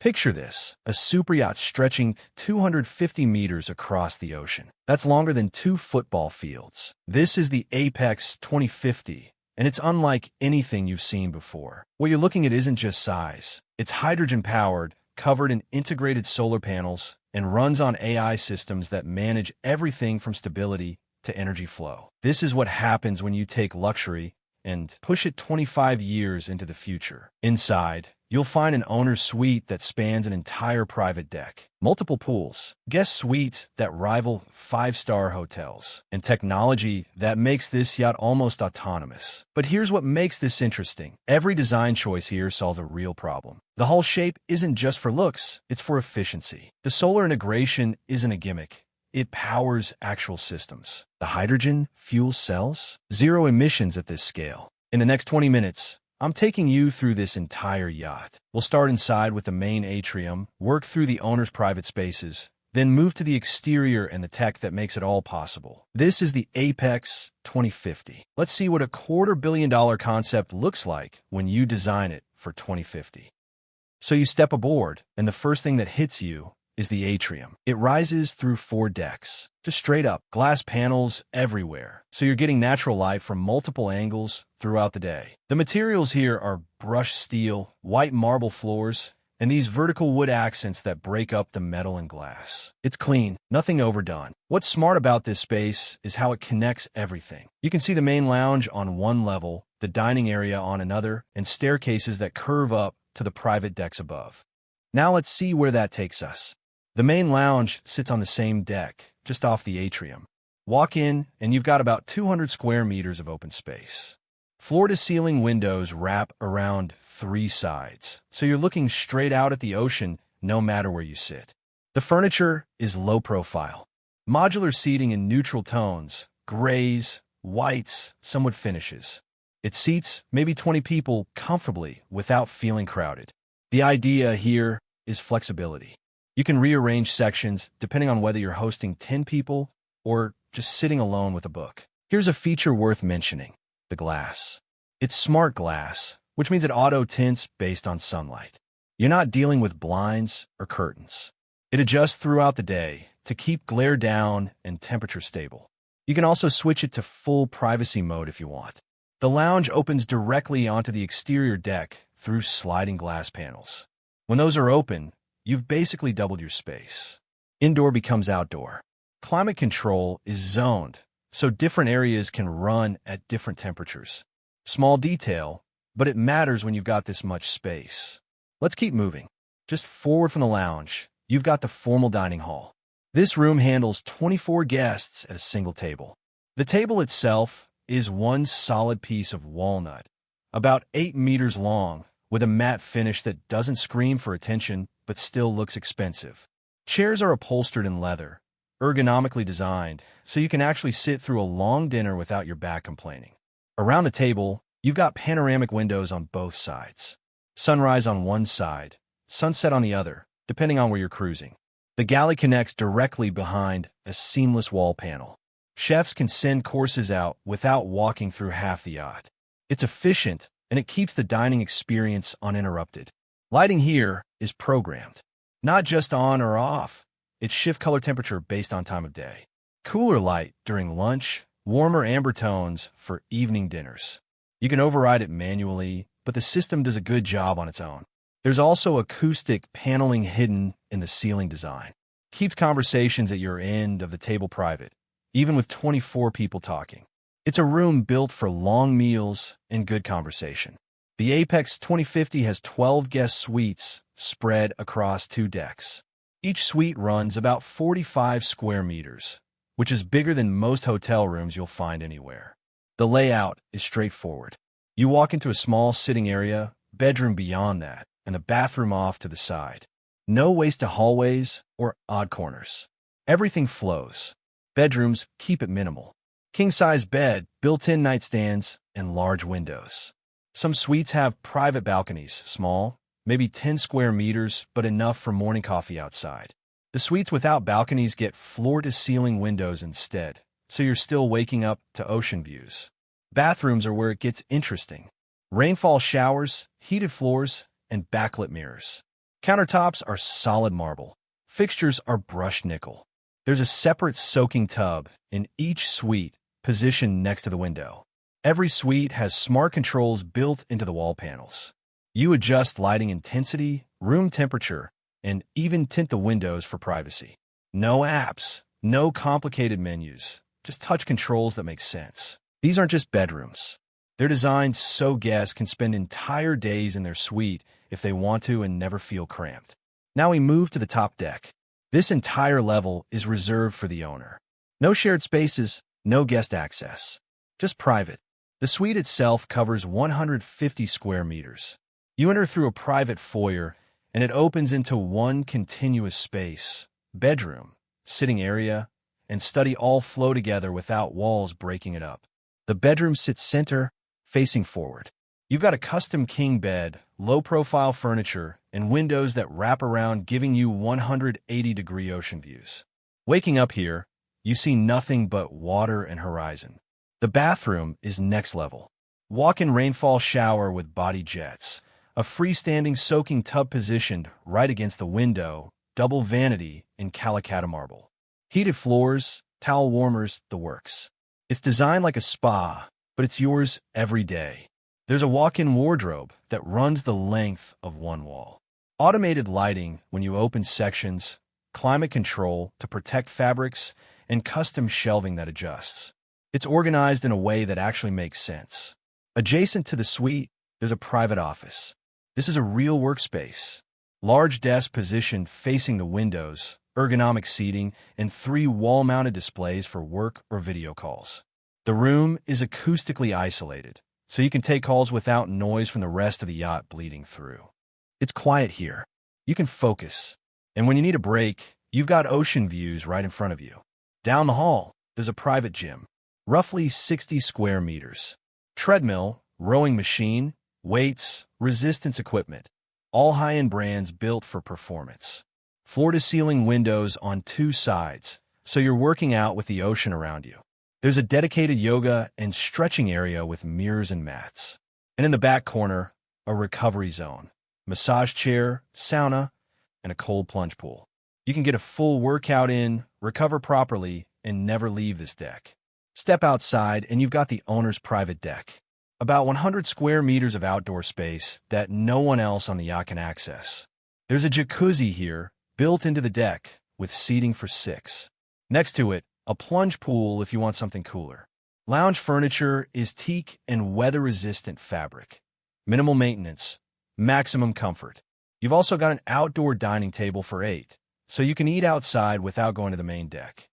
Picture this, a superyacht stretching 250 meters across the ocean. That's longer than 2 football fields. This is the Apex 2050, and it's unlike anything you've seen before. What you're looking at isn't just size. It's hydrogen-powered, covered in integrated solar panels, and runs on AI systems that manage everything from stability to energy flow. This is what happens when you take luxury and push it 25 years into the future. Inside, you'll find an owner's suite that spans an entire private deck, multiple pools, guest suites that rival 5-star hotels, and technology that makes this yacht almost autonomous. But here's what makes this interesting. Every design choice here solves a real problem. The hull shape isn't just for looks, it's for efficiency. The solar integration isn't a gimmick. It powers actual systems. The hydrogen fuel cells, zero emissions at this scale. In the next 20 minutes, I'm taking you through this entire yacht. We'll start inside with the main atrium, work through the owner's private spaces, then move to the exterior and the tech that makes it all possible. This is the Apex 2050. Let's see what a $250 million concept looks like when you design it for 2050. So you step aboard, and the first thing that hits you is the atrium. It rises through 4 decks, just straight up, glass panels everywhere, so you're getting natural light from multiple angles throughout the day. The materials here are brushed steel, white marble floors, and these vertical wood accents that break up the metal and glass. It's clean, nothing overdone. What's smart about this space is how it connects everything. You can see the main lounge on one level, the dining area on another, and staircases that curve up to the private decks above. Now let's see where that takes us. The main lounge sits on the same deck, just off the atrium. Walk in, and you've got about 200 square meters of open space. Floor-to-ceiling windows wrap around 3 sides, so you're looking straight out at the ocean no matter where you sit. The furniture is low profile. Modular seating in neutral tones, grays, whites, some wood finishes. It seats maybe 20 people comfortably without feeling crowded. The idea here is flexibility. You can rearrange sections depending on whether you're hosting 10 people or just sitting alone with a book. Here's a feature worth mentioning: the glass. It's smart glass, which means it auto-tints based on sunlight. You're not dealing with blinds or curtains. It adjusts throughout the day to keep glare down and temperature stable. You can also switch it to full privacy mode if you want. The lounge opens directly onto the exterior deck through sliding glass panels. When those are open, you've basically doubled your space. Indoor becomes outdoor. Climate control is zoned, so different areas can run at different temperatures. Small detail, but it matters when you've got this much space. Let's keep moving. Just forward from the lounge, you've got the formal dining hall. This room handles 24 guests at a single table. The table itself is one solid piece of walnut, about 8 meters long, with a matte finish that doesn't scream for attention but still looks expensive. Chairs are upholstered in leather, ergonomically designed, so you can actually sit through a long dinner without your back complaining. Around the table, you've got panoramic windows on both sides. Sunrise on one side, sunset on the other, depending on where you're cruising. The galley connects directly behind a seamless wall panel. Chefs can send courses out without walking through half the yacht. It's efficient, and it keeps the dining experience uninterrupted. Lighting here is programmed, not just on or off. It shifts color temperature based on time of day. Cooler light during lunch, warmer amber tones for evening dinners. You can override it manually, but the system does a good job on its own. There's also acoustic paneling hidden in the ceiling design. Keeps conversations at your end of the table private, even with 24 people talking. It's a room built for long meals and good conversation. The Apex 2050 has 12 guest suites spread across 2 decks. Each suite runs about 45 square meters, which is bigger than most hotel rooms you'll find anywhere. The layout is straightforward. You walk into a small sitting area, bedroom beyond that, and a bathroom off to the side. No wasted hallways or odd corners. Everything flows. Bedrooms keep it minimal. King-size bed, built-in nightstands, and large windows. Some suites have private balconies, small, maybe 10 square meters, but enough for morning coffee outside. The suites without balconies get floor-to-ceiling windows instead, so you're still waking up to ocean views. Bathrooms are where it gets interesting. Rainfall showers, heated floors, and backlit mirrors. Countertops are solid marble. Fixtures are brushed nickel. There's a separate soaking tub in each suite positioned next to the window. Every suite has smart controls built into the wall panels. You adjust lighting intensity, room temperature, and even tint the windows for privacy. No apps, no complicated menus, just touch controls that make sense. These aren't just bedrooms. They're designed so guests can spend entire days in their suite if they want to and never feel cramped. Now we move to the top deck. This entire level is reserved for the owner. No shared spaces, no guest access. Just private. The suite itself covers 150 square meters. You enter through a private foyer, and it opens into one continuous space. Bedroom, sitting area, and study all flow together without walls breaking it up. The bedroom sits center, facing forward. You've got a custom king bed, low-profile furniture, and windows that wrap around, giving you 180-degree ocean views. Waking up here, you see nothing but water and horizon. The bathroom is next level. Walk-in rainfall shower with body jets, a freestanding soaking tub positioned right against the window, double vanity in Calicut marble. Heated floors, towel warmers, the works. It's designed like a spa, but it's yours every day. There's a walk-in wardrobe that runs the length of one wall. Automated lighting when you open sections, climate control to protect fabrics, and custom shelving that adjusts. It's organized in a way that actually makes sense. Adjacent to the suite, there's a private office. This is a real workspace. Large desk positioned facing the windows, ergonomic seating, and 3 wall-mounted displays for work or video calls. The room is acoustically isolated, so you can take calls without noise from the rest of the yacht bleeding through. It's quiet here. You can focus. And when you need a break, you've got ocean views right in front of you. Down the hall, there's a private gym, roughly 60 square meters. Treadmill, rowing machine, weights, resistance equipment, all high-end brands built for performance. Floor-to-ceiling windows on 2 sides, so you're working out with the ocean around you. There's a dedicated yoga and stretching area with mirrors and mats. And in the back corner, a recovery zone, massage chair, sauna, and a cold plunge pool. You can get a full workout in, recover properly, and never leave this deck. Step outside and you've got the owner's private deck. About 100 square meters of outdoor space that no one else on the yacht can access. There's a jacuzzi here, built into the deck, with seating for 6. Next to it, a plunge pool if you want something cooler. Lounge furniture is teak and weather-resistant fabric. Minimal maintenance, maximum comfort. You've also got an outdoor dining table for 8, so you can eat outside without going to the main deck.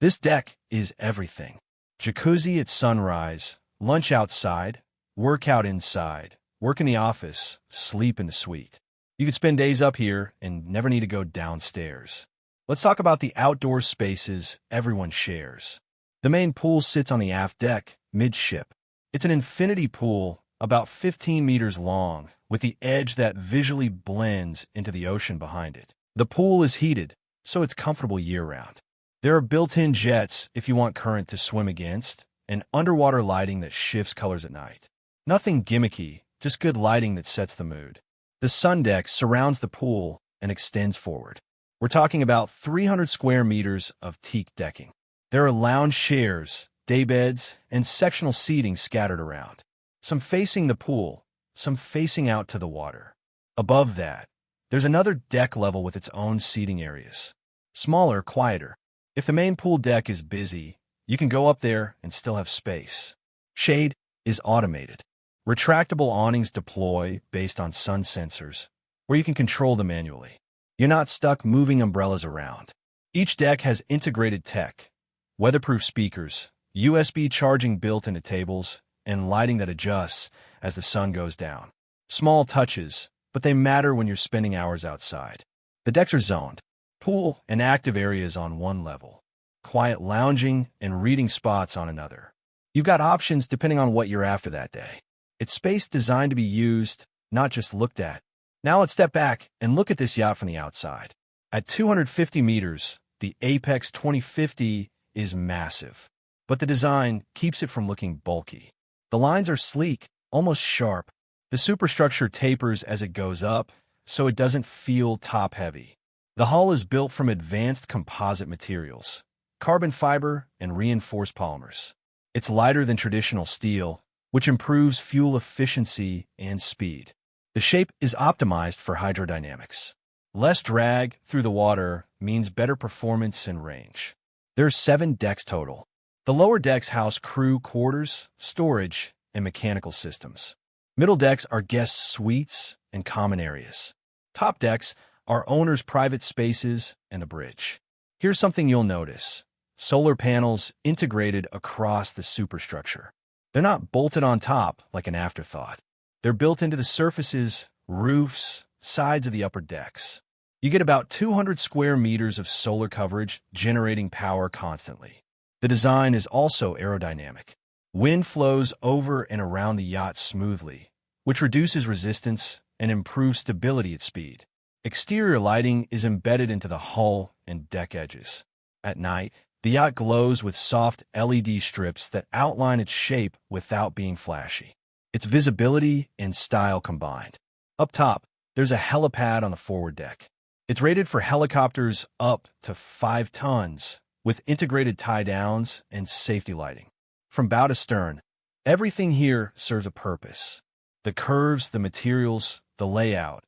This deck is everything. Jacuzzi at sunrise, lunch outside, workout inside, work in the office, sleep in the suite. You could spend days up here and never need to go downstairs. Let's talk about the outdoor spaces everyone shares. The main pool sits on the aft deck, midship. It's an infinity pool, about 15 meters long, with the edge that visually blends into the ocean behind it. The pool is heated, so it's comfortable year-round. There are built-in jets if you want current to swim against, and underwater lighting that shifts colors at night. Nothing gimmicky, just good lighting that sets the mood. The sun deck surrounds the pool and extends forward. We're talking about 300 square meters of teak decking. There are lounge chairs, daybeds, and sectional seating scattered around. Some facing the pool, some facing out to the water. Above that, there's another deck level with its own seating areas. Smaller, quieter. If the main pool deck is busy, you can go up there and still have space. Shade is automated. Retractable awnings deploy based on sun sensors, where you can control them manually. You're not stuck moving umbrellas around. Each deck has integrated tech, weatherproof speakers, USB charging built into tables, and lighting that adjusts as the sun goes down. Small touches, but they matter when you're spending hours outside. The decks are zoned. Pool and active areas on one level. Quiet lounging and reading spots on another. You've got options depending on what you're after that day. It's space designed to be used, not just looked at. Now let's step back and look at this yacht from the outside. At 250 meters, the Apex 2050 is massive, but the design keeps it from looking bulky. The lines are sleek, almost sharp. The superstructure tapers as it goes up, so it doesn't feel top-heavy. The hull is built from advanced composite materials, carbon fiber, and reinforced polymers. It's lighter than traditional steel, which improves fuel efficiency and speed. The shape is optimized for hydrodynamics. Less drag through the water means better performance and range. There are 7 decks total. The lower decks house crew quarters, storage, and mechanical systems. Middle decks are guest suites and common areas. Top decks are owners' private spaces and a bridge. Here's something you'll notice. Solar panels integrated across the superstructure. They're not bolted on top like an afterthought. They're built into the surfaces, roofs, sides of the upper decks. You get about 200 square meters of solar coverage, generating power constantly. The design is also aerodynamic. Wind flows over and around the yacht smoothly, which reduces resistance and improves stability at speed. Exterior lighting is embedded into the hull and deck edges. At night, the yacht glows with soft LED strips that outline its shape without being flashy. It's visibility and style combined. Up top, there's a helipad on the forward deck. It's rated for helicopters up to 5 tons, with integrated tie-downs and safety lighting. From bow to stern, everything here serves a purpose. The curves, the materials, the layout.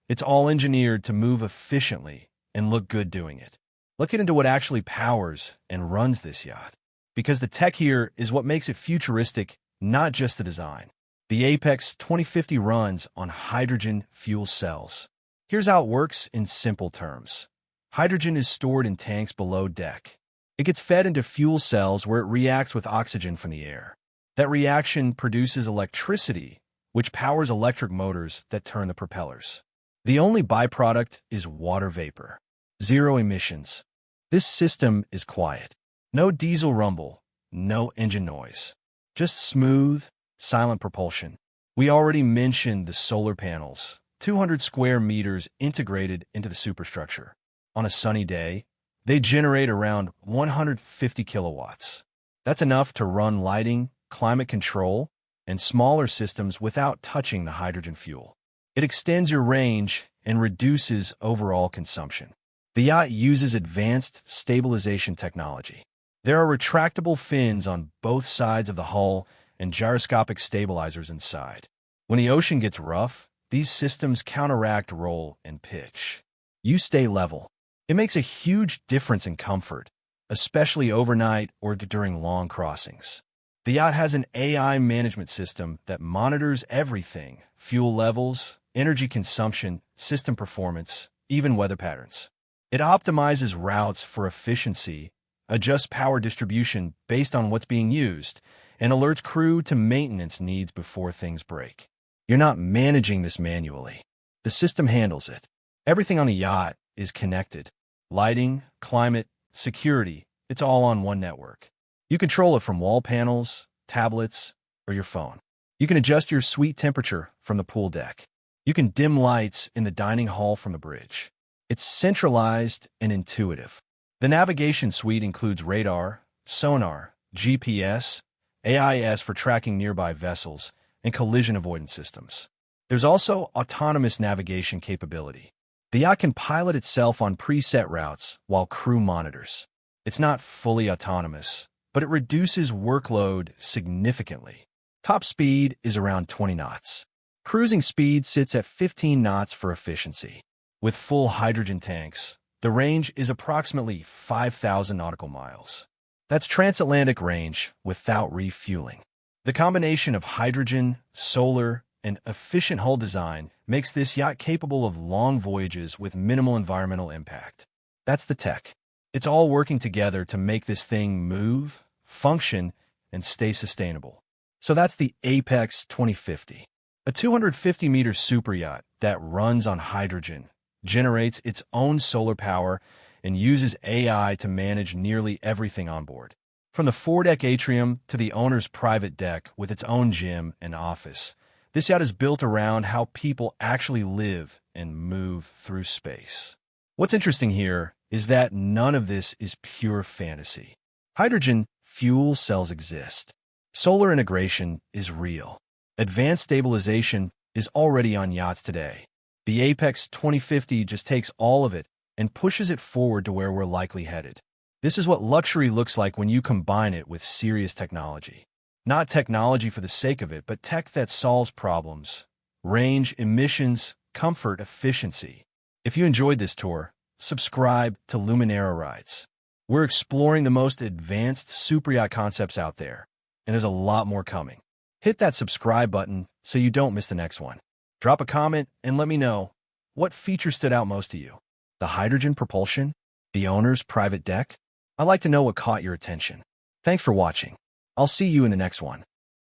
It's all engineered to move efficiently and look good doing it. Let's get into what actually powers and runs this yacht. Because the tech here is what makes it futuristic, not just the design. The Apex 2050 runs on hydrogen fuel cells. Here's how it works in simple terms. Hydrogen is stored in tanks below deck. It gets fed into fuel cells where it reacts with oxygen from the air. That reaction produces electricity, which powers electric motors that turn the propellers. The only byproduct is water vapor. Zero emissions. This system is quiet. No diesel rumble, no engine noise. Just smooth, silent propulsion. We already mentioned the solar panels, 200 square meters integrated into the superstructure. On a sunny day, they generate around 150 kilowatts. That's enough to run lighting, climate control, and smaller systems without touching the hydrogen fuel. It extends your range and reduces overall consumption. The yacht uses advanced stabilization technology. There are retractable fins on both sides of the hull and gyroscopic stabilizers inside. When the ocean gets rough, these systems counteract roll and pitch. You stay level. It makes a huge difference in comfort, especially overnight or during long crossings. The yacht has an AI management system that monitors everything: fuel levels, energy consumption, system performance, even weather patterns. It optimizes routes for efficiency, adjusts power distribution based on what's being used, and alerts crew to maintenance needs before things break. You're not managing this manually. The system handles it. Everything on the yacht is connected. Lighting, climate, security, it's all on one network. You control it from wall panels, tablets, or your phone. You can adjust your suite temperature from the pool deck. You can dim lights in the dining hall from the bridge. It's centralized and intuitive. The navigation suite includes radar, sonar, GPS, AIS for tracking nearby vessels, and collision avoidance systems. There's also autonomous navigation capability. The yacht can pilot itself on preset routes while crew monitors. It's not fully autonomous, but it reduces workload significantly. Top speed is around 20 knots. Cruising speed sits at 15 knots for efficiency. With full hydrogen tanks, the range is approximately 5,000 nautical miles. That's transatlantic range without refueling. The combination of hydrogen, solar, and efficient hull design makes this yacht capable of long voyages with minimal environmental impact. That's the tech. It's all working together to make this thing move, function, and stay sustainable. So that's the Apex 2050, a 250-meter superyacht that runs on hydrogen, generates its own solar power, and uses AI to manage nearly everything on board. From the foredeck atrium to the owner's private deck with its own gym and office, this yacht is built around how people actually live and move through space. What's interesting here is that none of this is pure fantasy. Hydrogen fuel cells exist. Solar integration is real. Advanced stabilization is already on yachts today. The Apex 2050 just takes all of it and pushes it forward to where we're likely headed. This is what luxury looks like when you combine it with serious technology. Not technology for the sake of it, but tech that solves problems. Range, emissions, comfort, efficiency. If you enjoyed this tour, subscribe to Luminara Rides. We're exploring the most advanced superyacht concepts out there, and there's a lot more coming. Hit that subscribe button so you don't miss the next one. Drop a comment and let me know what feature stood out most to you. The hydrogen propulsion? The owner's private deck? I'd like to know what caught your attention. Thanks for watching. I'll see you in the next one.